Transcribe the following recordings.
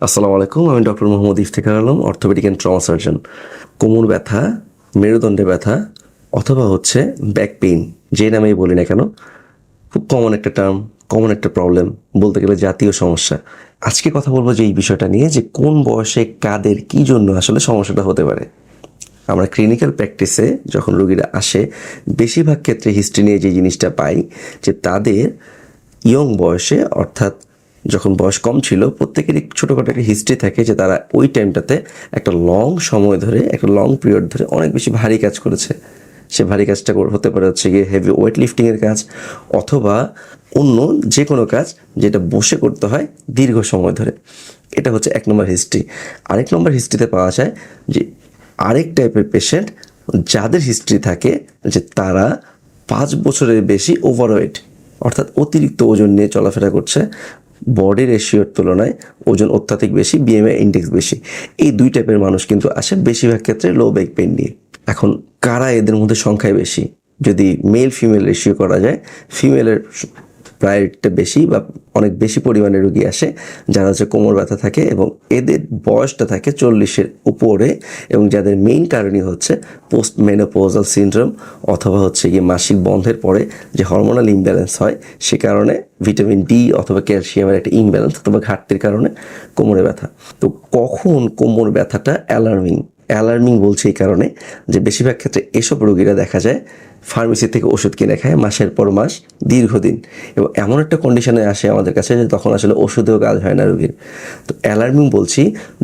আসসালামু আলাইকুম, আমি doctor Mohammad Iftekhar Alam, orthopaedic and trauma surgeon. কোমর ব্যথা, মেরুদণ্ডে ব্যথা অথবা হচ্ছে ব্যাক পেইন, যে নামেই বলি না কেন, খুব কমন একটা টার্ম, কমন একটা প্রবলেম, বলতে গেলে জাতীয় সমস্যা। আজকে কথা বলবো যে এই বিষয়টা নিয়ে, যে কোন বয়সে কাদের কী জন্য আসলে সমস্যাটা হতে পারে। আমরা ক্লিনিক্যাল প্র্যাকটিসে যখন রোগীরা আসে, বেশিরভাগ ক্ষেত্রে হিস্ট্রি নিয়ে যে জিনিসটা পাই, যে তাদের ইয়ং বয়সে, অর্থাৎ যখন বয়স কম ছিল, প্রত্যেকেরই ছোটোখাটো একটা হিস্ট্রি থাকে যে তারা ওই টাইমটাতে একটা লং সময় ধরে, একটা লং পিরিয়ড ধরে অনেক বেশি ভারী কাজ করেছে। সে ভারী কাজটা হতে পারে হচ্ছে গিয়ে হেভি ওয়েট লিফটিংয়ের কাজ, অথবা অন্য যে কোনো কাজ যেটা বসে করতে হয় দীর্ঘ সময় ধরে। এটা হচ্ছে এক নম্বর হিস্ট্রি। আরেক নম্বর হিস্ট্রিতে পাওয়া যায় যে আরেক টাইপের পেশেন্ট, যাদের হিস্ট্রি থাকে যে তারা 5 বছরের বেশি ওভারওয়েট, অর্থাৎ অতিরিক্ত ওজন নিয়ে চলাফেরা করছে, বডি রেশিওর তুলনায় ওজন অত্যাধিক বেশি, বিএমআই ইন্ডেক্স বেশি। এই দুই টাইপের মানুষ কিন্তু আসে বেশিরভাগ ক্ষেত্রে লো ব্যাক পেইন নিয়ে। এখন কারা এদের মধ্যে সংখ্যায় বেশি? যদি মেল ফিমেল রেশিও করা যায়, ফিমেলের প্রায়োরিটিটা বেশি বা অনেক বেশি পরিমাণে রোগী আসে যারা হচ্ছে কোমর ব্যথা থাকে এবং এদের বয়সটা থাকে 40-এর উপরে, এবং যাদের মেইন কারণই হচ্ছে পোস্ট মেনোপোজাল সিনড্রোম, অথবা হচ্ছে গিয়ে মাসিক বন্ধের পরে যে হরমোনাল ইমব্যালেন্স হয়, সে কারণে ভিটামিন ডি অথবা ক্যালসিয়ামের একটা ইমব্যালেন্স অথবা ঘাটতির কারণে কোমরে ব্যথা। তো কখন কোমর ব্যথাটা অ্যালার্মিং বলছে এই কারণে যে বেশিরভাগ ক্ষেত্রে এসব রোগীরা দেখা যায় ফার্মেসি থেকে ওষুধ কিনে খায় মাসের পর মাস দীর্ঘদিন, এবং এমন একটা কন্ডিশনে আসে আমাদের কাছে যে তখন আসলে ওষুধেও কাজ হয় না রোগীর। তো অ্যালার্মিং বলছি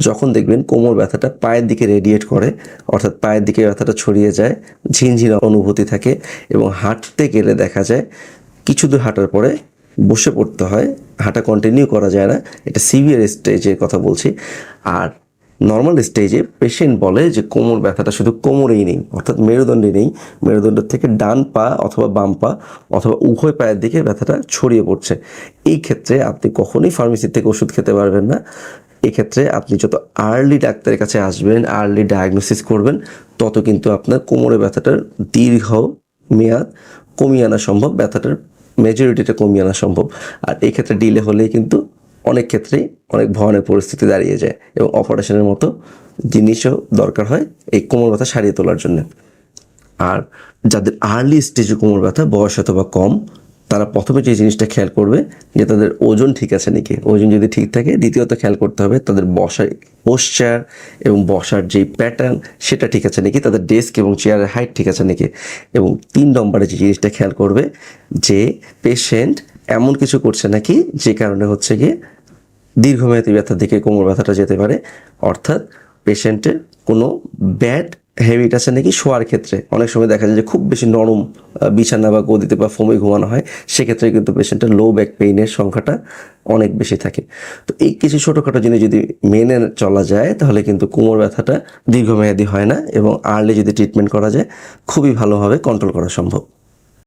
যখন দেখবেন কোমর ব্যথাটা পায়ের দিকে রেডিয়েট করে, অর্থাৎ পায়ের দিকে ব্যথাটা ছড়িয়ে যায়, ঝিনঝিন অনুভূতি থাকে, এবং হাঁটতে গেলে দেখা যায় কিছু দূর হাঁটার পরে বসে পড়তে হয়, হাঁটা কন্টিনিউ করা যায় না। এটা সিভিয়ার স্টেজের কথা বলছি। আর নর্মাল স্টেজে পেশেন্ট বলে যে কোমর ব্যথাটা শুধু কোমরেই নেই, অর্থাৎ মেরুদণ্ডে নেই, মেরুদণ্ড থেকে ডান পা অথবা বাম পা অথবা উভয় পায়ের দিকে ব্যথাটা ছড়িয়ে পড়ছে। এই ক্ষেত্রে আপনি কখনোই ফার্মেসি থেকে ওষুধ খেতে পারবেন না। এক্ষেত্রে আপনি যত আর্লি ডাক্তারের কাছে আসবেন, আর্লি ডায়াগনোসিস করবেন, তত কিন্তু আপনার কোমরের ব্যথাটার দীর্ঘ মেয়াদ কমিয়ে আনা সম্ভব, ব্যথাটার মেজরিটিটা কমিয়ে আনা সম্ভব। আর এই ক্ষেত্রে ডিলে হলেই কিন্তু অনেক ক্ষেত্রেই অনেক ভয়ানক পরিস্থিতি দাঁড়িয়ে যায়, এবং অপারেশনের মতো জিনিসও দরকার হয় এই কোমর ব্যথা সারিয়ে তোলার জন্য। আর যাদের আর্লি স্টেজে কোমর ব্যথা, বয়স অথবা কম, তারা প্রথমে যে জিনিসটা খেয়াল করবে যে তাদের ওজন ঠিক আছে নাকি। ওজন যদি ঠিক থাকে, দ্বিতীয়ত খেয়াল করতে হবে তাদের বসার পোশ্চার এবং বসার যে প্যাটার্ন সেটা ঠিক আছে নাকি, তাদের ডেস্ক এবং চেয়ারের হাইট ঠিক আছে নাকি। এবং 3 নম্বরে যে জিনিসটা খেয়াল করবে যে পেশেন্ট এমন কিছু করছে নাকি যে কারণে হচ্ছে গিয়ে দীর্ঘমেয়াদী ব্যথার দিকে কোমর ব্যথাটা যেতে পারে। অর্থাৎ পেশেন্টের কোনো ব্যাড হ্যাবিট আছে নাকি শোয়ার ক্ষেত্রে। অনেক সময় দেখা যায় যে খুব বেশি নরম বিছানা বা গদিতে বা ফোমে ঘুমানো হয়, সেক্ষেত্রে কিন্তু পেশেন্টের লো ব্যাক পেইনের সংখ্যাটা অনেক বেশি থাকে। তো এই কিছু ছোটোখাটো জিনিস যদি মেনে চলা যায়, তাহলে কিন্তু কোমর ব্যথাটা দীর্ঘমেয়াদী হয় না, এবং আর্লি যদি ট্রিটমেন্ট করা যায় খুবই ভালোভাবে কন্ট্রোল করা সম্ভব।